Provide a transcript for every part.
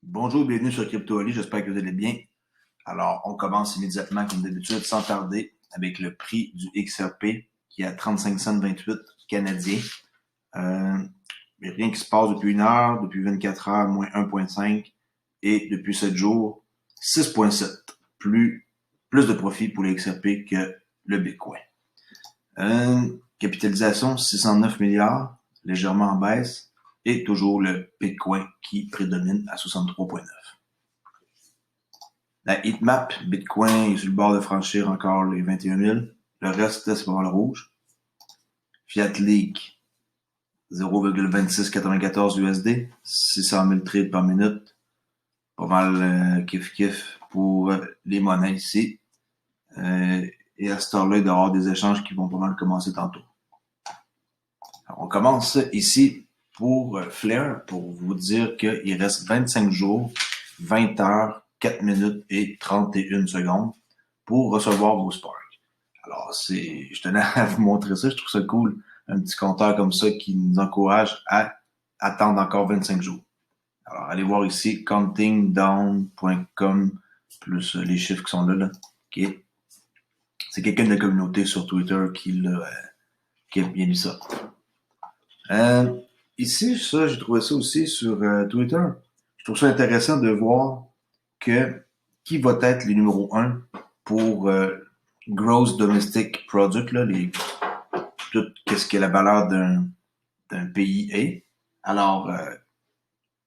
Bonjour, bienvenue sur CryptoAli, j'espère que vous allez bien. Alors, on commence immédiatement, comme d'habitude, sans tarder, avec le prix du XRP qui est à 35 cents 28 canadiens. Mais rien qui se passe depuis 1 heure, depuis 24 heures, moins 1,5 et depuis 7 jours, 6,7. Plus de profit pour le XRP que le Bitcoin. Capitalisation 609 milliards, légèrement en baisse, et toujours le Bitcoin qui prédomine à 63,9. La heatmap, Bitcoin est sur le bord de franchir encore les 21 000. Le reste, c'est pas mal rouge. Fiat Leak, 0,2694 USD, 600 000 trades par minute. Pas mal kiff-kiff pour les monnaies ici. Et à cette heure-là, il doit y avoir des échanges qui vont pas mal commencer tantôt. Alors, on commence ici pour Flare, pour vous dire qu'il reste 25 jours, 20 heures, 4 minutes et 31 secondes pour recevoir vos Sparks. Alors, je tenais à vous montrer ça, je trouve ça cool, un petit compteur comme ça qui nous encourage à attendre encore 25 jours. Alors, allez voir ici, countingdown.com, plus les chiffres qui sont là. Okay. C'est quelqu'un de la communauté sur Twitter qui a bien mis ça. Ici, ça, j'ai trouvé ça aussi sur Twitter. Je trouve ça intéressant de voir qui va être les numéros 1 pour Gross Domestic Product, là, tout qu'est-ce que la valeur d'un pays est. Alors,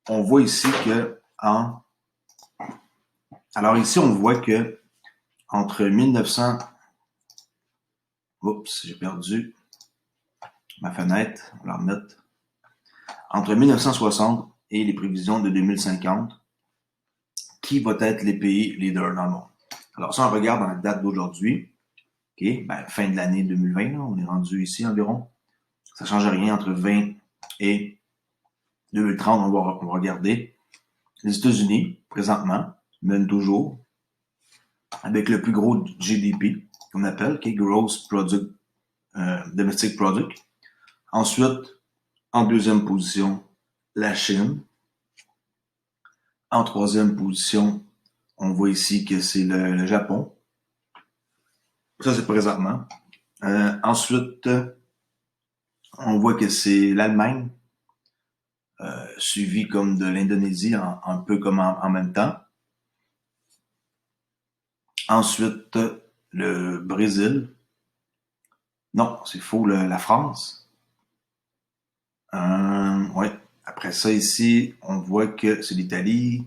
on voit ici que alors ici, on voit que entre 1900... Oups, j'ai perdu ma fenêtre. On va la remettre. Entre 1960 et les prévisions de 2050, qui va être les pays leaders dans le monde? Alors, si on regarde dans la date d'aujourd'hui, okay, fin de l'année 2020, là, on est rendu ici environ. Ça ne change rien entre 20 et 2030, on va regarder. Les États-Unis, présentement, mènent toujours avec le plus gros GDP, qu'on appelle, qui est Gross Product, Domestic Product. Ensuite, en deuxième position, la Chine. En troisième position, on voit ici que c'est le Japon. Ça, c'est présentement. Ensuite, on voit que c'est l'Allemagne, suivi comme de l'Indonésie, un peu comme en même temps. Ensuite, le Brésil. Non, c'est faux, la France. Ouais. Après ça, ici, on voit que c'est l'Italie,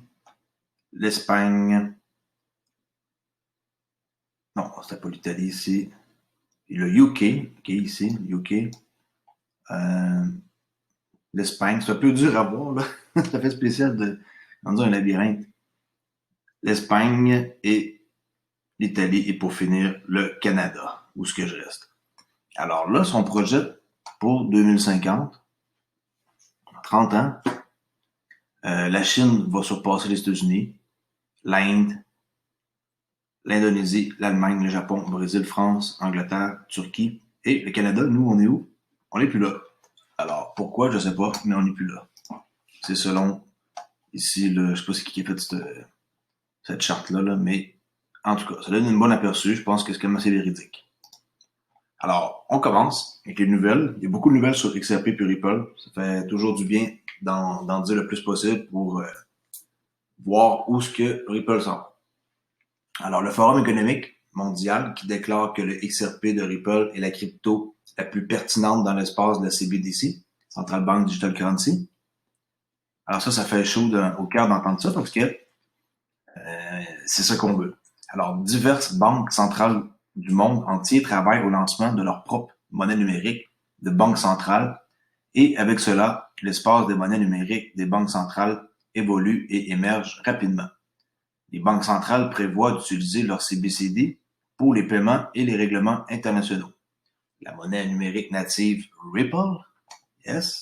l'Espagne. Non, c'était pas l'Italie ici. Et le UK, ok, ici, UK. L'Espagne, c'est un peu dur à voir, là. Ça fait spécial de dans un labyrinthe. L'Espagne et l'Italie, et pour finir, le Canada, où ce que je reste. Alors là, son projet pour 2050, 30 ans, la Chine va surpasser les États-Unis, l'Inde, l'Indonésie, l'Allemagne, le Japon, le Brésil, France, Angleterre, Turquie et le Canada. Nous, on est où? On n'est plus là. Alors, pourquoi? Je sais pas, mais on n'est plus là. C'est selon, ici, je sais pas c'est qui a fait cette charte-là, là, mais en tout cas, ça donne une bonne aperçu. Je pense que c'est quand même assez véridique. Alors, on commence avec les nouvelles. Il y a beaucoup de nouvelles sur XRP et Ripple. Ça fait toujours du bien d'en dire le plus possible pour voir où ce que Ripple s'en va. Alors, le Forum économique mondial qui déclare que le XRP de Ripple est la crypto la plus pertinente dans l'espace de la CBDC, Central Bank Digital Currency. Alors ça fait chaud au cœur d'entendre ça parce que c'est ça qu'on veut. Alors, diverses banques centrales du monde entier travaillent au lancement de leur propre monnaie numérique de banque centrale et avec cela, l'espace des monnaies numériques des banques centrales évolue et émerge rapidement. Les banques centrales prévoient d'utiliser leur CBCD pour les paiements et les règlements internationaux. La monnaie numérique native Ripple, yes,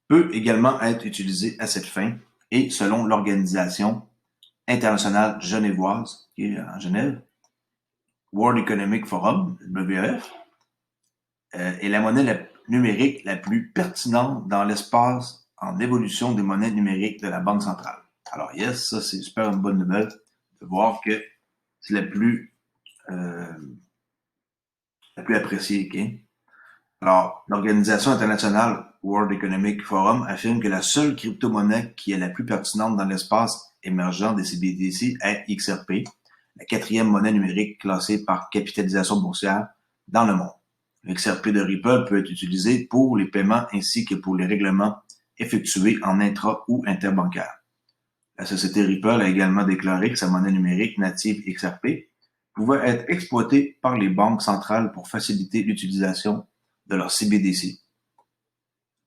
peut également être utilisée à cette fin et selon l'Organisation internationale genevoise, qui est en Genève, World Economic Forum, WEF, est la monnaie numérique la plus pertinente dans l'espace en évolution des monnaies numériques de la Banque centrale. Alors, yes, ça, c'est super une bonne nouvelle de voir que c'est la plus appréciée. Okay? Alors, l'Organisation internationale World Economic Forum affirme que la seule crypto-monnaie qui est la plus pertinente dans l'espace émergent des CBDC est XRP, la quatrième monnaie numérique classée par capitalisation boursière dans le monde. Le XRP de Ripple peut être utilisé pour les paiements ainsi que pour les règlements effectués en intra- ou interbancaire. La société Ripple a également déclaré que sa monnaie numérique native XRP pouvait être exploitée par les banques centrales pour faciliter l'utilisation de leur CBDC.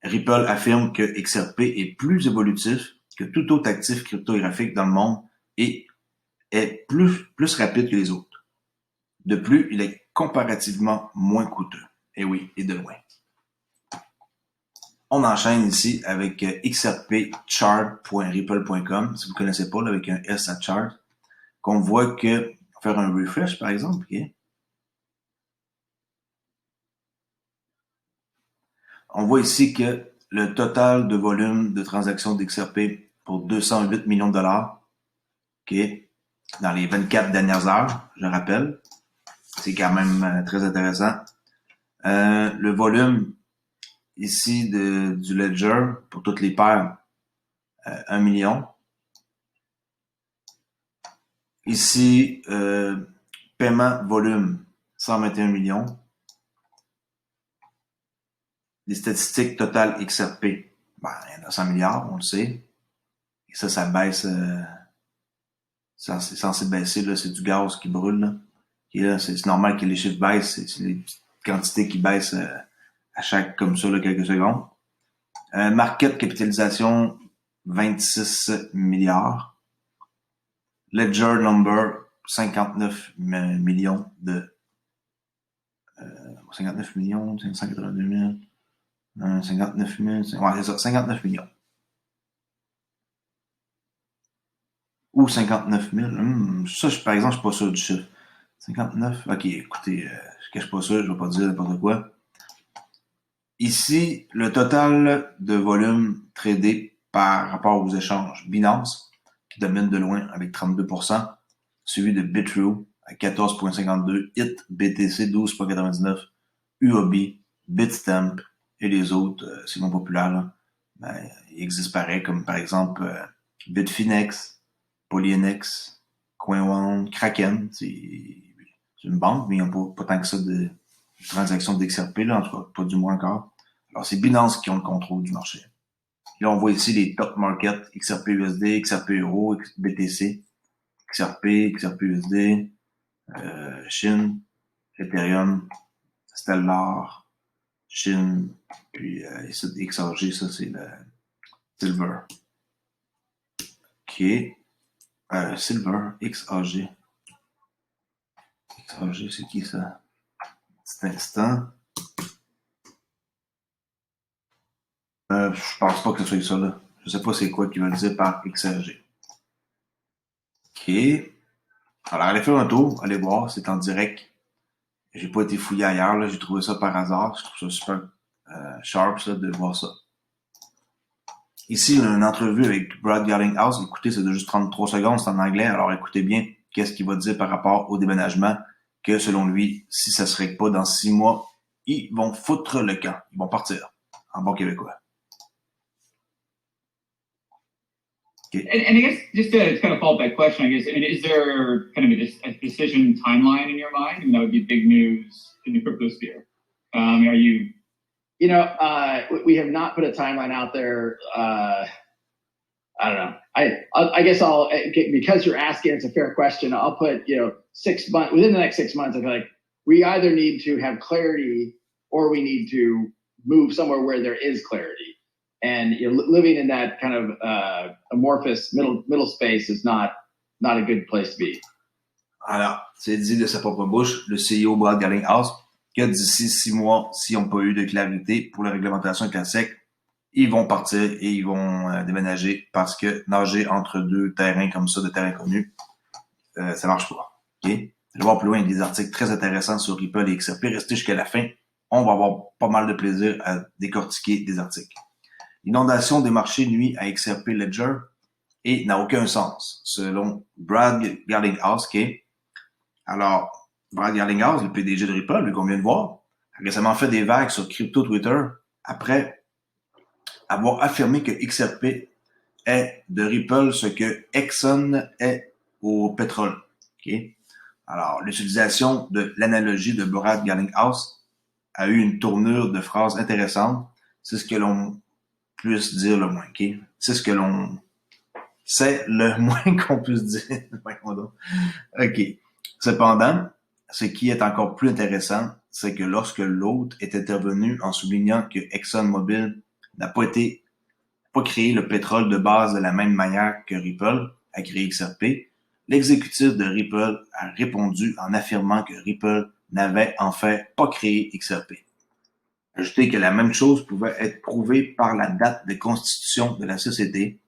Ripple affirme que XRP est plus évolutif que tout autre actif cryptographique dans le monde et est plus rapide que les autres. De plus, il est comparativement moins coûteux. Et oui, et de loin. On enchaîne ici avec xrpchart.ripple.com. Si vous ne connaissez pas, là, avec un S à chart, qu'on voit que, faire un refresh par exemple, okay? On voit ici que le total de volume de transactions d'XRP pour 208 millions de dollars, okay, dans les 24 dernières heures, je rappelle. C'est quand même très intéressant. Le volume ici du Ledger pour toutes les paires, 1 million. Ici, paiement volume, 121 millions. Les statistiques totales XRP, ben, il y en a 100 milliards, on le sait. Et ça baisse, c'est censé baisser, là, c'est du gaz qui brûle, là. Et là, c'est normal que les chiffres baissent, c'est les quantités qui baissent à chaque, comme ça, là, quelques secondes. Market capitalisation, 26 milliards. Ledger number, 59 millions de... 59 millions, 582 000... 59 000... Ouais, c'est ça, 59 millions. Ou 59 000. Ça, par exemple, je suis pas sûr du chiffre. 59? Ok, écoutez, je suis pas sûr, je vais pas dire n'importe quoi. Ici, le total de volume tradé par rapport aux échanges. Binance, qui domine de loin avec 32%, suivi de Bitrue à 14,52%, HIT, BTC 12,99%, UOB, Bitstamp et les autres, c'est non populaire, là, ben, ils existent pareil, comme par exemple Bitfinex, Polynex, CoinOne, Kraken, c'est une banque, mais ils n'ont pas tant que ça de transactions d'XRP, là, en tout cas, pas du moins encore. Alors, c'est Binance qui ont le contrôle du marché. Là, on voit ici les top markets, XRP USD, XRP Euro, BTC, XRP, XRP USD, Chine, Ethereum, Stellar, Chine, puis ici, XRG, ça, c'est le Silver. OK. Silver, XRG. XRG, c'est qui ça? Petit instant. Je pense pas que ce soit ça, là. Je sais pas c'est quoi qu'ils veulent dire par XRG. OK. Alors, allez faire un tour, allez voir, c'est en direct. J'ai pas été fouillé ailleurs, là. J'ai trouvé ça par hasard. Je trouve ça super sharp, ça, de voir ça. Ici, une entrevue avec Brad Garlinghouse. Écoutez, c'est de juste 33 secondes, c'est en anglais. Alors, écoutez bien qu'est-ce qu'il va dire par rapport au déménagement, que selon lui, si ça se règle pas dans 6 mois, ils vont foutre le camp. Ils vont partir. En bon québécois. Okay. And I guess just to kind of follow up that question, I guess, I mean, is there kind of a decision timeline in your mind? I mean, that would be big news in the crypto sphere. Are you? You know, we have not put a timeline out there. I don't know. I guess I'll, because you're asking, it's a fair question. I'll put, 6 months, within the next 6 months, I feel like we either need to have clarity or we need to move somewhere where there is clarity. And living in that kind of amorphous middle space is not a good place to be. Alors, c'est dit de sa propre bouche, le CEO Brad Garlinghouse, que d'ici 6 mois, s'ils n'ont pas eu de clarité pour la réglementation avec la SEC, ils vont partir et ils vont déménager parce que nager entre deux terrains comme ça, de terrains connus, ça marche pas. OK? Je vais voir plus loin, il y a des articles très intéressants sur Ripple et XRP. Restez jusqu'à la fin. On va avoir pas mal de plaisir à décortiquer des articles. L'inondation des marchés nuit à XRP Ledger et n'a aucun sens, selon Brad Garlinghouse, Alors, Brad Garlinghouse, le PDG de Ripple, lui qu'on vient de voir, a récemment fait des vagues sur Crypto Twitter après avoir affirmé que XRP est de Ripple ce que Exxon est au pétrole. Alors, l'utilisation de l'analogie de Brad Garlinghouse a eu une tournure de phrase intéressante. C'est ce que l'on puisse dire le moins. C'est le moins qu'on puisse dire. OK. Cependant, ce qui est encore plus intéressant, c'est que lorsque l'autre est intervenu en soulignant que ExxonMobil n'a pas créé le pétrole de base de la même manière que Ripple a créé XRP, l'exécutif de Ripple a répondu en affirmant que Ripple n'avait en fait pas créé XRP. Ajoutez que la même chose pouvait être prouvée par la date de constitution de la société,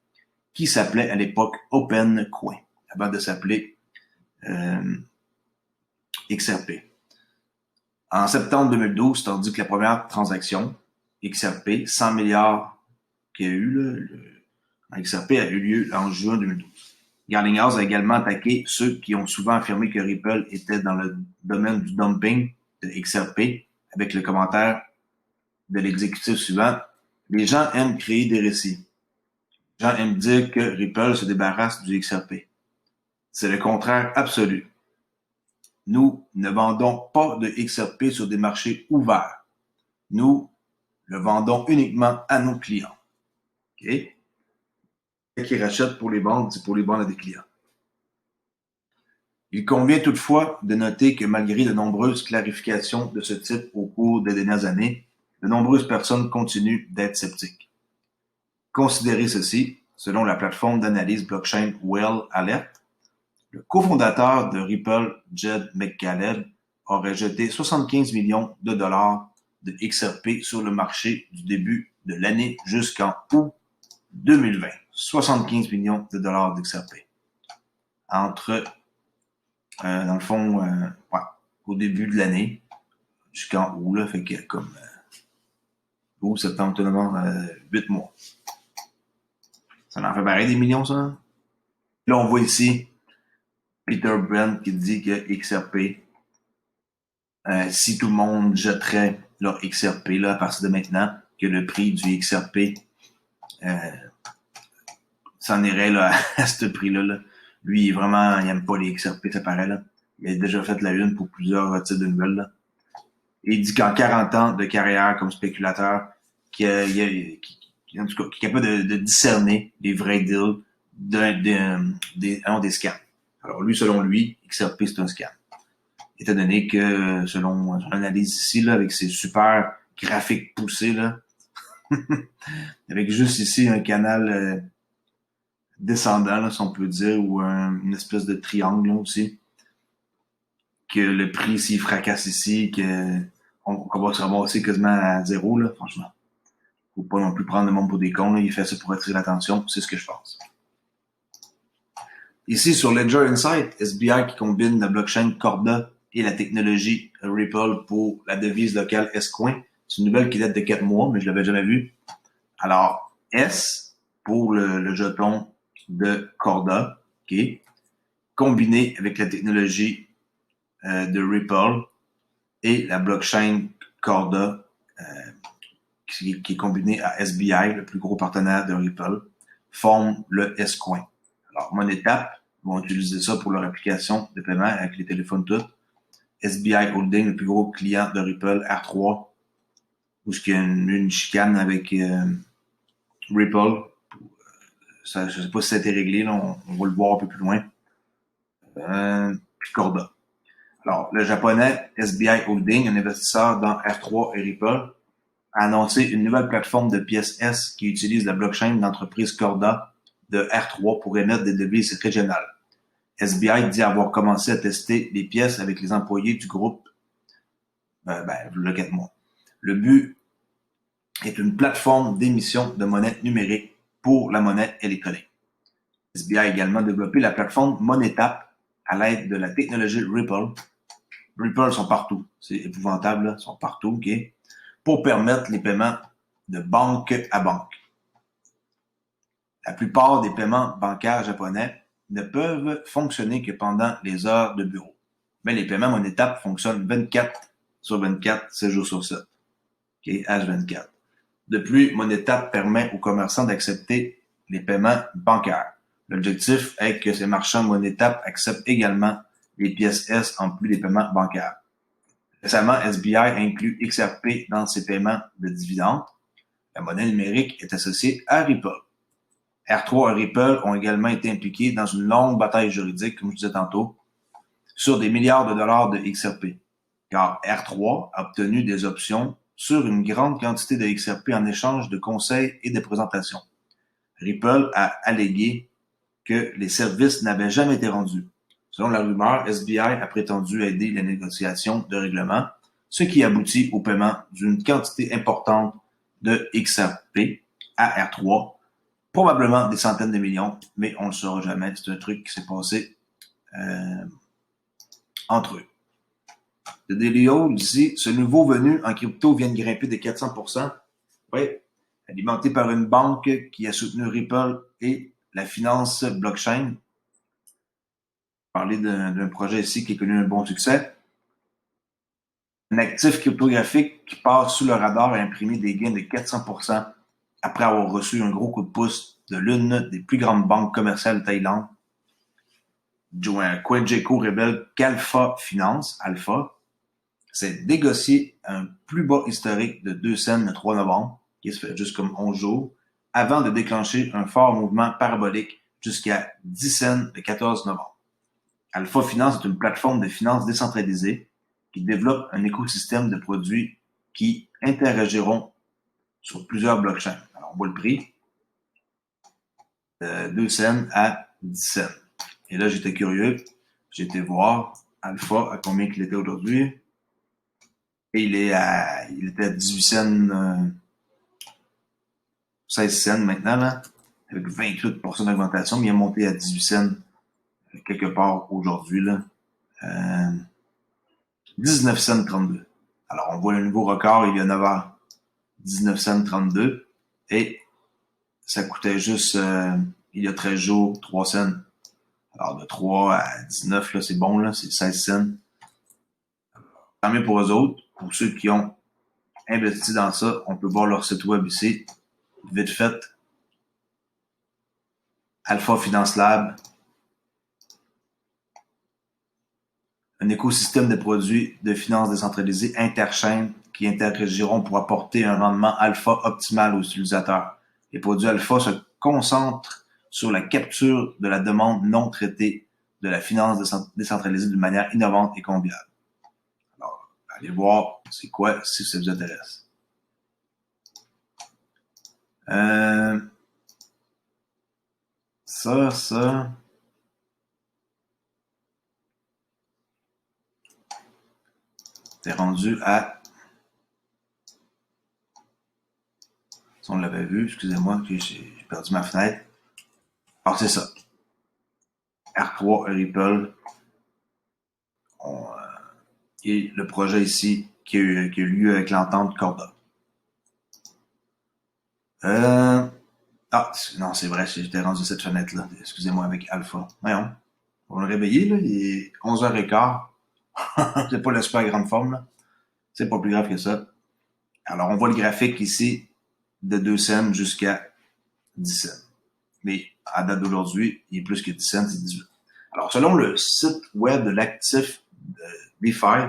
qui s'appelait à l'époque OpenCoin, avant de s'appeler XRP. En septembre 2012, tandis que la première transaction, XRP, 100 milliards qu'il y a eu, en XRP a eu lieu en juin 2012. Garlinghouse a également attaqué ceux qui ont souvent affirmé que Ripple était dans le domaine du dumping de XRP, avec le commentaire de l'exécutif suivant. Les gens aiment créer des récits. Les gens aiment dire que Ripple se débarrasse du XRP. C'est le contraire absolu. Nous ne vendons pas de XRP sur des marchés ouverts. Nous le vendons uniquement à nos clients. OK? Qui rachètent pour les vendre, c'est pour les vendre à des clients. Il convient toutefois de noter que malgré de nombreuses clarifications de ce type au cours des dernières années, de nombreuses personnes continuent d'être sceptiques. Considérez ceci, selon la plateforme d'analyse blockchain Well Alert, le cofondateur de Ripple, Jed McCaleb, aurait jeté 75 millions de dollars de XRP sur le marché du début de l'année jusqu'en août 2020. 75 millions de dollars d'XRP. Dans le fond, au début de l'année, jusqu'en août, là, fait que comme août, septembre, novembre, 8 mois. Ça en fait pareil des millions, ça? Là, on voit ici Peter Brent qui dit que XRP, si tout le monde jetterait leur XRP là, à partir de maintenant, que le prix du XRP s'en irait là, à ce prix-là. Là. Lui, il aime pas les XRP, ça paraît. Là. Il a déjà fait la une pour plusieurs types de nouvelles. Là. Et il dit qu'en 40 ans de carrière comme spéculateur, qu'il est capable de discerner les vrais deals des scams. Alors lui, selon lui, XRP, c'est un scam. Étant donné que, selon son analyse ici, là, avec ses super graphiques poussés, là, avec juste ici un canal descendant, là, si on peut dire, ou une espèce de triangle là, aussi, que le prix, s'il fracasse ici, qu'on va se ramasser quasiment à zéro, là, franchement. Faut pas non plus prendre le monde pour des cons, là. Il fait ça pour attirer l'attention, c'est ce que je pense. Ici, sur Ledger Insight, SBI qui combine la blockchain Corda et la technologie Ripple pour la devise locale S-Coin. C'est une nouvelle qui date de 4 mois, mais je l'avais jamais vue. Alors, S pour le jeton de Corda, okay, combiné avec la technologie de Ripple et la blockchain Corda qui est combinée à SBI, le plus gros partenaire de Ripple, forment le S-Coin. Alors, MoneyTap vont utiliser ça pour leur application de paiement avec les téléphones tous. SBI Holding, le plus gros client de Ripple, R3, où il y a une chicane avec Ripple. Je ne sais pas si ça a été réglé, là, on va le voir un peu plus loin. Puis Corda. Alors, le japonais SBI Holding, un investisseur dans R3 et Ripple, a annoncé une nouvelle plateforme de pièces S qui utilise la blockchain d'entreprise Corda de R3 pour émettre des devises régionales. SBI dit avoir commencé à tester les pièces avec les employés du groupe le 4 mois. Le but est une plateforme d'émission de monnaie numérique pour la monnaie électronique. SBI a également développé la plateforme MoneyTap à l'aide de la technologie Ripple. Ripple sont partout. C'est épouvantable, là. Ils sont partout, OK? Pour permettre les paiements de banque à banque. La plupart des paiements bancaires japonais ne peuvent fonctionner que pendant les heures de bureau. Mais les paiements MoneyTap fonctionnent 24/24, 7 jours sur 7. Okay, H24. De plus, MoneyTap permet aux commerçants d'accepter les paiements bancaires. L'objectif est que ces marchands MoneyTap acceptent également les pièces S en plus des paiements bancaires. Récemment, SBI inclut XRP dans ses paiements de dividendes. La monnaie numérique est associée à Ripple. R3 et Ripple ont également été impliqués dans une longue bataille juridique, comme je disais tantôt, sur des milliards de dollars de XRP. Car R3 a obtenu des options sur une grande quantité de XRP en échange de conseils et de présentations. Ripple a allégué que les services n'avaient jamais été rendus. Selon la rumeur, SBI a prétendu aider les négociations de règlement, ce qui aboutit au paiement d'une quantité importante de XRP à R3, probablement des centaines de millions, mais on ne le saura jamais. C'est un truc qui s'est passé entre eux. Le Daily Hold ici, ce nouveau venu en crypto vient de grimper de 400%. Oui, alimenté par une banque qui a soutenu Ripple et la finance blockchain. Parler d'un projet ici qui a connu un bon succès. Un actif cryptographique qui passe sous le radar a imprimé des gains de 400% après avoir reçu un gros coup de pouce de l'une des plus grandes banques commerciales de Thaïlande. Coingeco révèle qu'Alpha Finance, Alpha, s'est négocié un plus bas historique de 2 cents le 3 novembre, qui se fait juste comme 11 jours, avant de déclencher un fort mouvement parabolique jusqu'à 10 cents le 14 novembre. Alpha Finance est une plateforme de finances décentralisée qui développe un écosystème de produits qui interagiront sur plusieurs blockchains. Alors, on voit le prix. 2 cents à 10 cents. Et là, j'étais curieux. J'ai été voir Alpha à combien il était aujourd'hui. Et il était à 18 cents, 16 cents maintenant, là, avec 28% d'augmentation, mais il est monté à 18 cents quelque part aujourd'hui, là. 19 cents 32. Alors, on voit le nouveau record il y a 9 heures. 19 cents 32. Et ça coûtait juste, il y a 13 jours, 3 cents. Alors, de 3 à 19, là, c'est bon, là, c'est 16 cents. Tant mieux pour eux autres. Pour ceux qui ont investi dans ça, on peut voir leur site web ici. Vite fait. Alpha Finance Lab. Un écosystème de produits de finances décentralisés interchaînes qui interagiront pour apporter un rendement alpha optimal aux utilisateurs. Les produits alpha se concentrent sur la capture de la demande non traitée de la finance décentralisée d'une manière innovante et conviviale. Alors, allez voir c'est quoi si ça vous intéresse. Ça. C'est rendu à... Si on l'avait vu, excusez-moi, j'ai perdu ma fenêtre. Alors, c'est ça. R3 et Ripple. Et le projet ici qui a eu lieu avec l'entente Corda. Non, c'est vrai, j'étais rendu cette fenêtre-là. Excusez-moi, avec Alpha. Voyons. On va le réveiller, là. Il est 11h15. C'est pas la super grande forme, là. C'est pas plus grave que ça. Alors, on voit le graphique ici de 2 cents jusqu'à 10 cents. Mais à date d'aujourd'hui, il est plus que 10 cents, c'est 18. Alors, selon le site web de l'actif de DeFi,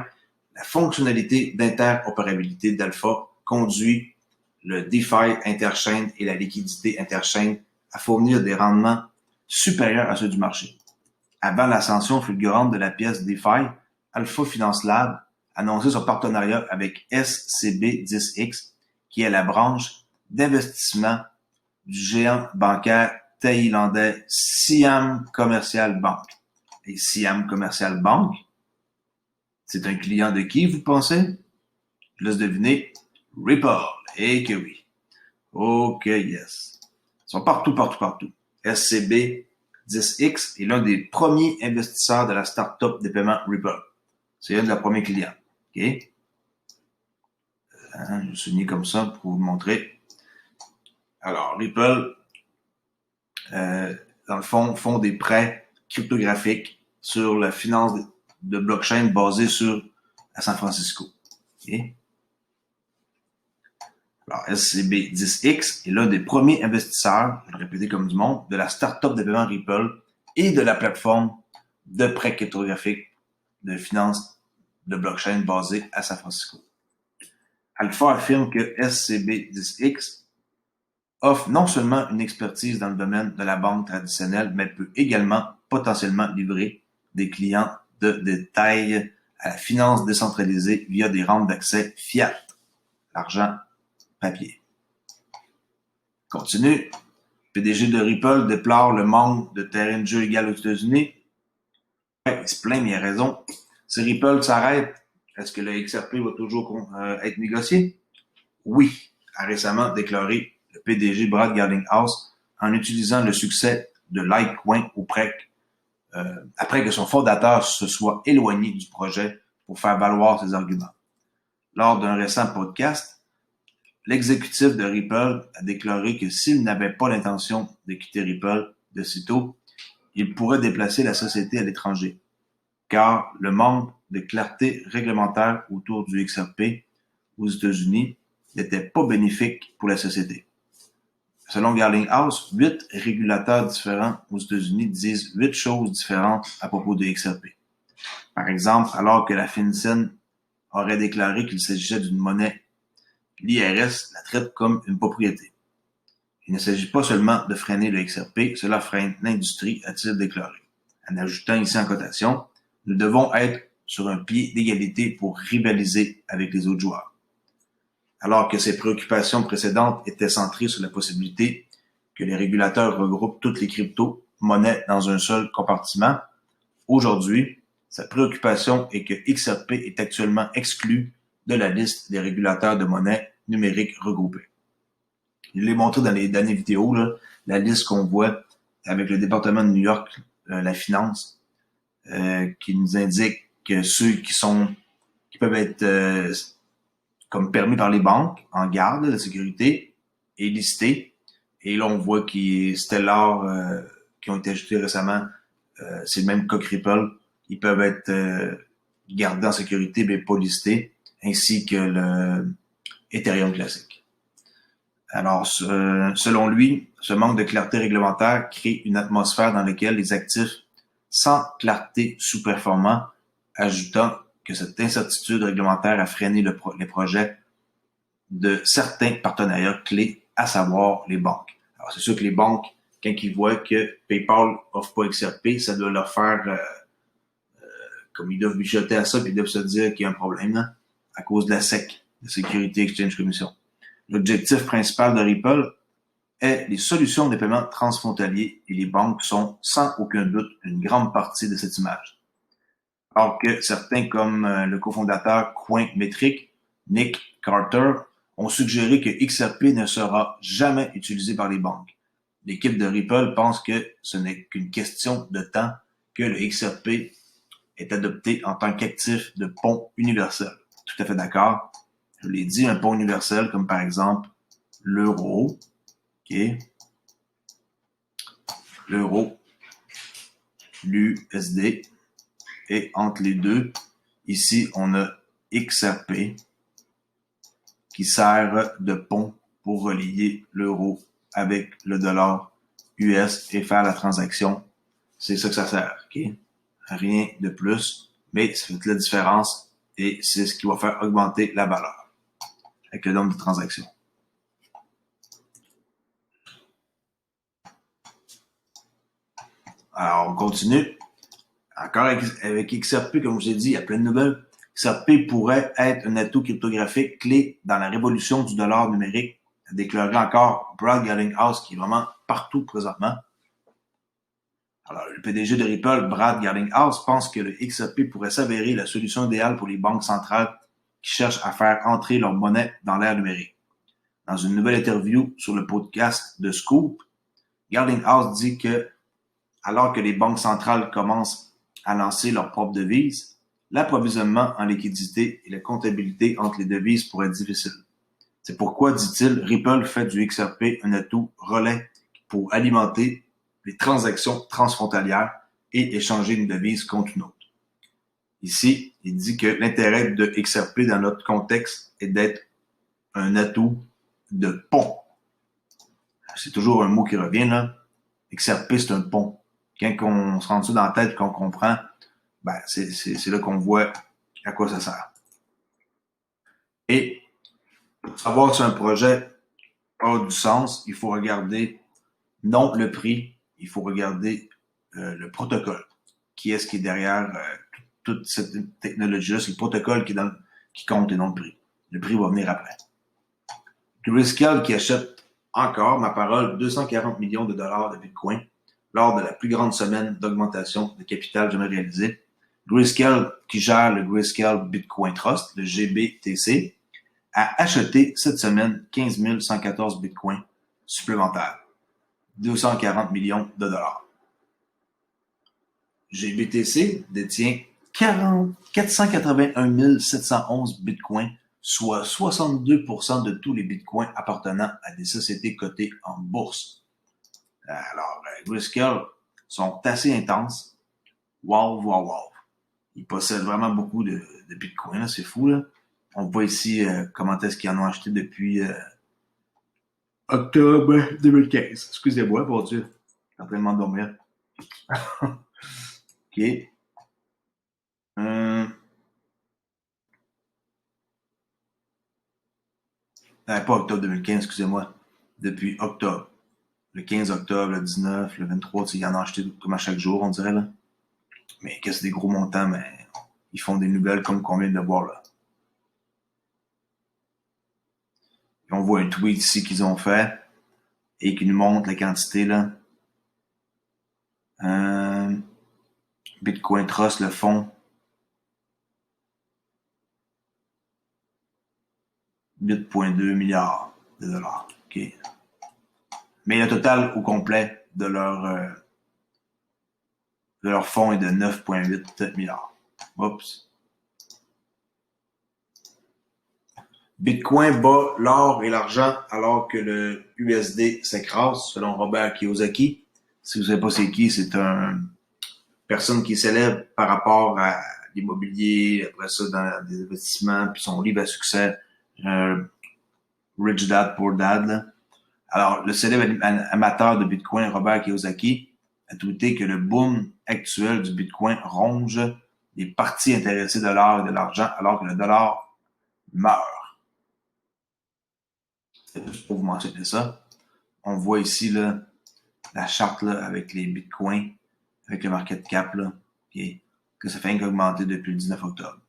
la fonctionnalité d'interopérabilité d'Alpha conduit le DeFi interchain et la liquidité interchain à fournir des rendements supérieurs à ceux du marché. Avant l'ascension fulgurante de la pièce DeFi, Alpha Finance Lab annonçait son partenariat avec SCB10X, qui est la branche d'investissement du géant bancaire thaïlandais Siam Commercial Bank. Et Siam Commercial Bank, c'est un client de qui, vous pensez? Je laisse deviner. Ripple. Et que oui. Ok, yes. Ils sont partout. SCB10X est l'un des premiers investisseurs de la start-up des paiements Ripple. C'est un de leurs premiers clients. OK? Je vais souligner comme ça pour vous montrer. Alors, Ripple, dans le fond, font des prêts cryptographiques sur la finance de blockchain basée sur à San Francisco. Okay? Alors, SCB10X est l'un des premiers investisseurs, je vais le répéter comme du monde, de la start-up de paiement Ripple et de la plateforme de prêts cryptographiques de finance de blockchain basée à San Francisco. Alpha affirme que SCB10X offre non seulement une expertise dans le domaine de la banque traditionnelle, mais peut également potentiellement livrer des clients de détail à la finance décentralisée via des rampes d'accès fiat, l'argent papier. Continue. PDG de Ripple déplore le manque de terrain de jeu légal aux États-Unis. Ouais, il se plaint, mais il a raison. Si Ripple s'arrête, est-ce que le XRP va toujours être négocié? Oui, a récemment déclaré le PDG Brad Garlinghouse en utilisant le succès de Litecoin après que son fondateur se soit éloigné du projet pour faire valoir ses arguments. Lors d'un récent podcast, l'exécutif de Ripple a déclaré que s'il n'avait pas l'intention de quitter Ripple de sitôt, il pourrait déplacer la société à l'étranger, car le manque de clarté réglementaire autour du XRP aux États-Unis n'était pas bénéfique pour la société. Selon Garlinghouse, 8 régulateurs différents aux États-Unis disent 8 choses différentes à propos de XRP. Par exemple, alors que la FinCEN aurait déclaré qu'il s'agissait d'une monnaie, l'IRS la traite comme une propriété. Il ne s'agit pas seulement de freiner le XRP, cela freine l'industrie, a-t-il déclaré. En ajoutant ici en cotation, nous devons être sur un pied d'égalité pour rivaliser avec les autres joueurs. Alors que ses préoccupations précédentes étaient centrées sur la possibilité que les régulateurs regroupent toutes les crypto-monnaies dans un seul compartiment, aujourd'hui, sa préoccupation est que XRP est actuellement exclu de la liste des régulateurs de monnaie numérique regroupées. Je l'ai montré dans les dernières vidéos, là, la liste qu'on voit avec le département de New York, la finance, qui nous indique que ceux qui peuvent être comme permis par les banques, en garde de sécurité, et listés. Et là, on voit qu'il Stellar, qui ont été ajoutés récemment, c'est le même cas que Ripple, ils peuvent être gardés en sécurité, mais pas listés, ainsi que le Ethereum classique. Alors, selon lui, ce manque de clarté réglementaire crée une atmosphère dans laquelle les actifs sans clarté sous-performants, ajoutant que cette incertitude réglementaire a freiné les projets de certains partenariats clés, à savoir les banques. Alors, c'est sûr que les banques, quand ils voient que PayPal offre pas XRP, ça doit leur faire, comme ils doivent mijoter à ça, puis ils doivent se dire qu'il y a un problème, là, à cause de la SEC, la Security Exchange Commission. L'objectif principal de Ripple est les solutions de paiement transfrontaliers et les banques sont, sans aucun doute, une grande partie de cette image. Alors que certains, comme le cofondateur Coinmetric, Nick Carter, ont suggéré que XRP ne sera jamais utilisé par les banques. L'équipe de Ripple pense que ce n'est qu'une question de temps que le XRP est adopté en tant qu'actif de pont universel. Tout à fait d'accord. Je l'ai dit, un pont universel comme par exemple l'euro, okay. L'euro, l'USD, et entre les deux, ici, on a XRP qui sert de pont pour relier l'euro avec le dollar US et faire la transaction. C'est ça que ça sert, ok? Rien de plus, mais ça fait la différence et c'est ce qui va faire augmenter la valeur avec le nombre de transactions. Alors, on continue. Encore avec XRP, comme je vous ai dit, il y a plein de nouvelles. XRP pourrait être un atout cryptographique clé dans la révolution du dollar numérique, a déclaré encore Brad Garlinghouse, qui est vraiment partout présentement. Alors, le PDG de Ripple, Brad Garlinghouse, pense que le XRP pourrait s'avérer la solution idéale pour les banques centrales qui cherchent à faire entrer leur monnaie dans l'ère numérique. Dans une nouvelle interview sur le podcast de Scoop, Garlinghouse dit que, alors que les banques centrales commencent à lancer leur propre devise, l'approvisionnement en liquidité et la comptabilité entre les devises pourraient être difficiles. C'est pourquoi, dit-il, Ripple fait du XRP un atout relais pour alimenter les transactions transfrontalières et échanger une devise contre une autre. Ici, il dit que l'intérêt de XRP dans notre contexte est d'être un atout de pont. C'est toujours un mot qui revient là. XRP, c'est un pont. Quand on se rend ça dans la tête, qu'on comprend, ben c'est là qu'on voit à quoi ça sert. Et pour savoir si un projet a du sens, il faut regarder non le prix, il faut regarder le protocole. Qui est-ce qui est derrière toute cette technologie-là? C'est le protocole qui compte et non le prix. Le prix va venir après. Grayscale qui achète encore, ma parole, 240 millions de dollars de Bitcoin lors de la plus grande semaine d'augmentation de capital jamais réalisée. Grayscale, qui gère le Grayscale Bitcoin Trust, le GBTC, a acheté cette semaine 15 114 bitcoins supplémentaires. 240 millions de dollars. GBTC détient 481 711 bitcoins, soit 62% de tous les bitcoins appartenant à des sociétés cotées en bourse. Alors, Grayscale sont assez intenses. Wow. Ils possèdent vraiment beaucoup de bitcoins, c'est fou, là. On voit ici comment est-ce qu'ils en ont acheté depuis octobre 2015. Excusez-moi, pour Dieu. Je suis en train de m'endormir. OK. Pas octobre 2015, excusez-moi. Depuis octobre. Le 15 octobre, le 19, le 23, ils en ont acheté comme à chaque jour, on dirait, là. Mais que c'est des gros montants, mais ils font des nouvelles comme qu'on vient de voir, là. Et on voit un tweet ici qu'ils ont fait et qui nous montre la quantité, là. Bitcoin Trust, le fonds. 8,2 milliards de dollars. OK. Mais le total au complet de leur fonds est de 9,8 milliards. Oups. Bitcoin bat l'or et l'argent alors que le USD s'écrase, selon Robert Kiyosaki. Si vous ne savez pas c'est qui, c'est une personne qui est célèbre par rapport à l'immobilier, après ça dans des investissements, puis son livre à succès, Rich Dad Poor Dad. Là. Alors, le célèbre amateur de Bitcoin, Robert Kiyosaki, a tweeté que le boom actuel du Bitcoin ronge les parties intéressées de l'or et de l'argent alors que le dollar meurt. C'est juste pour vous mentionner ça. On voit ici là, la charte là, avec les bitcoins, avec le market cap, là, okay, que ça fait qu'augmenter depuis le 19 octobre.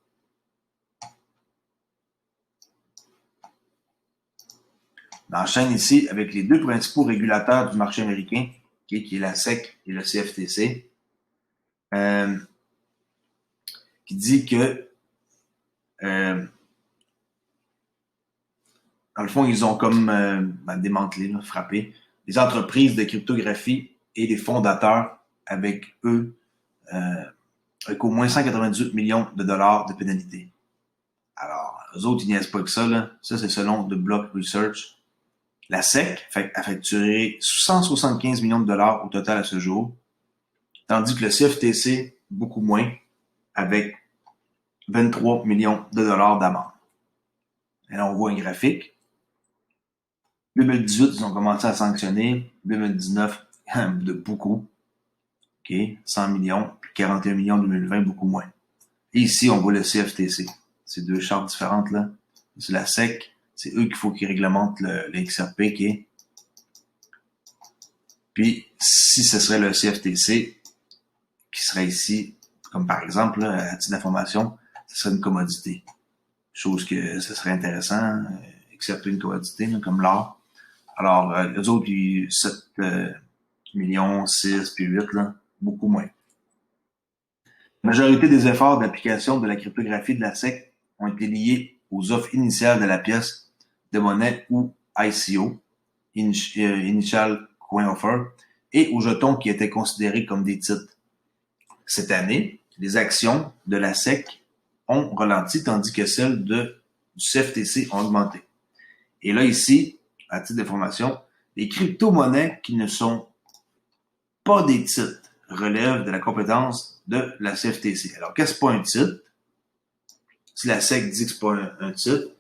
On enchaîne ici avec les deux principaux régulateurs du marché américain, okay, qui est la SEC et le CFTC, qui dit que dans le fond, ils ont comme démantelé, là, frappé les entreprises de cryptographie et les fondateurs avec eux, avec au moins 198 millions de dollars de pénalité. Alors, eux autres, ils niaisent pas que ça, là. Ça, c'est selon The Block Research. La SEC a facturé 175 millions de dollars au total à ce jour, tandis que le CFTC, beaucoup moins, avec 23 millions de dollars d'amende. Et là, on voit un graphique. 2018, ils ont commencé à sanctionner. 2019, de beaucoup. OK, 100 millions, puis 41 millions en 2020, beaucoup moins. Et ici, on voit le CFTC. C'est deux chartes différentes, là. C'est la SEC. C'est eux qu'il faut qu'ils réglementent le XRP, OK? Puis, si ce serait le CFTC, qui serait ici, comme par exemple, là, à titre d'information, ce serait une commodité. Chose que ce serait intéressant, XRP une commodité, là, comme l'or. Alors, les autres, 7 millions, 6, puis 8, là, beaucoup moins. La majorité des efforts d'application de la cryptographie de la SEC ont été liés aux offres initiales de la pièce de monnaie ou ICO, Initial Coin Offer, et aux jetons qui étaient considérés comme des titres. Cette année, les actions de la SEC ont ralenti, tandis que celles du CFTC ont augmenté. Et là, ici, à titre d'information, les crypto-monnaies qui ne sont pas des titres relève de la compétence de la CFTC. Alors, qu'est-ce que c'est pas un titre? Si la SEC dit que c'est pas un titre,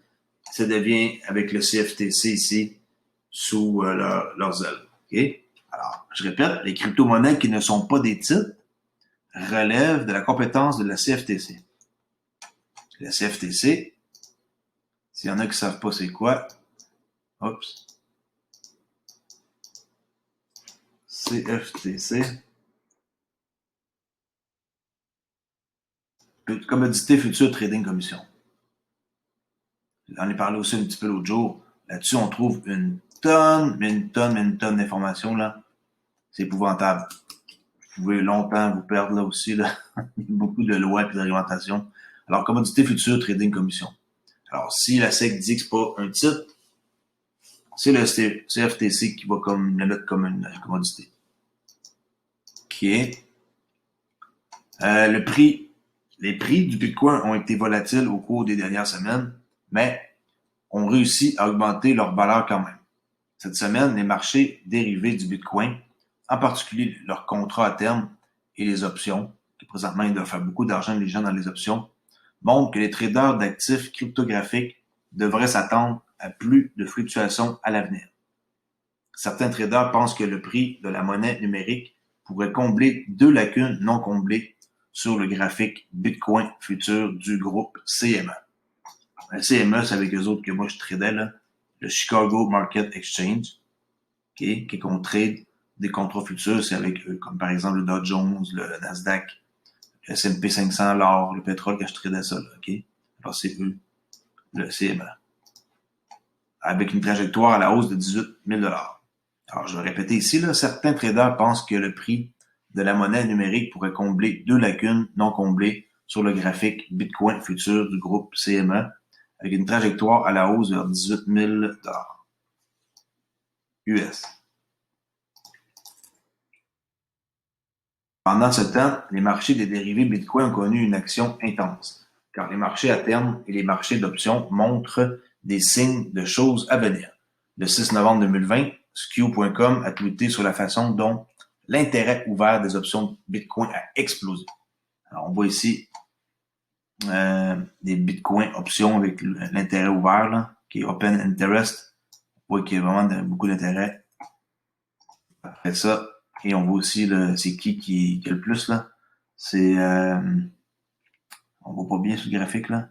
ça devient avec le CFTC ici sous leurs ailes. Okay? Alors, je répète, les crypto-monnaies qui ne sont pas des titres relèvent de la compétence de la CFTC. La CFTC, s'il y en a qui ne savent pas c'est quoi, oups, CFTC, Commodité Future Trading Commission. J'en ai parlé aussi un petit peu l'autre jour. Là-dessus, on trouve une tonne d'informations, là. C'est épouvantable. Vous pouvez longtemps vous perdre là aussi, là. Il y a beaucoup de lois et de réglementations. Alors, Commodité Future Trading Commission. Alors, si la SEC dit que c'est pas un titre, c'est le CFTC qui va comme le mettre comme une commodité. OK. Les prix du Bitcoin ont été volatiles au cours des dernières semaines, mais ont réussi à augmenter leur valeur quand même. Cette semaine, les marchés dérivés du Bitcoin, en particulier leurs contrats à terme et les options, qui présentement ils doivent faire beaucoup d'argent les gens dans les options, montrent que les traders d'actifs cryptographiques devraient s'attendre à plus de fluctuations à l'avenir. Certains traders pensent que le prix de la monnaie numérique pourrait combler 2 lacunes non comblées sur le graphique Bitcoin futur du groupe CME. Le CME, c'est avec eux autres que moi je tradais, là, le Chicago Market Exchange, okay, qui est qu'on trade des contrats futurs, c'est avec eux, comme par exemple le Dow Jones, le Nasdaq, le S&P 500, l'or, le pétrole, que je tradais ça, là, OK? Alors c'est eux, le CME. Avec une trajectoire à la hausse de 18 000 $. Alors, je vais répéter ici, là, certains traders pensent que le prix de la monnaie numérique pourrait combler 2 lacunes non comblées sur le graphique Bitcoin futur du groupe CME, avec une trajectoire à la hausse vers 18 000 $ US. Pendant ce temps, les marchés des dérivés Bitcoin ont connu une action intense, car les marchés à terme et les marchés d'options montrent des signes de choses à venir. Le 6 novembre 2020, Skew.com a tweeté sur la façon dont l'intérêt ouvert des options Bitcoin a explosé. Alors, on voit ici des Bitcoin options avec l'intérêt ouvert, là, qui est Open Interest. On voit qu'il y a vraiment beaucoup d'intérêt. Après ça, et on voit aussi c'est qui a le plus là. C'est on voit pas bien sur le graphique là.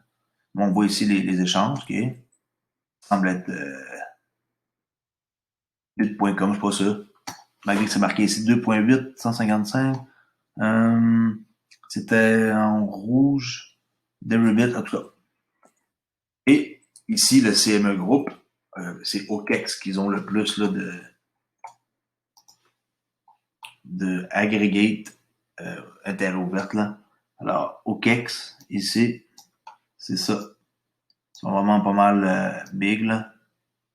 Mais on voit ici les échanges, ok. Ça semble être bit.com, je suis pas sûr. Malgré que c'est marqué ici 2.8, 155. C'était en rouge. Deribit, en tout cas. Et ici, le CME Group, c'est OKEX qu'ils ont le plus là, de aggregate intérêt ouverte là. Alors, OKEX, ici, c'est ça. Ils sont vraiment pas mal big là.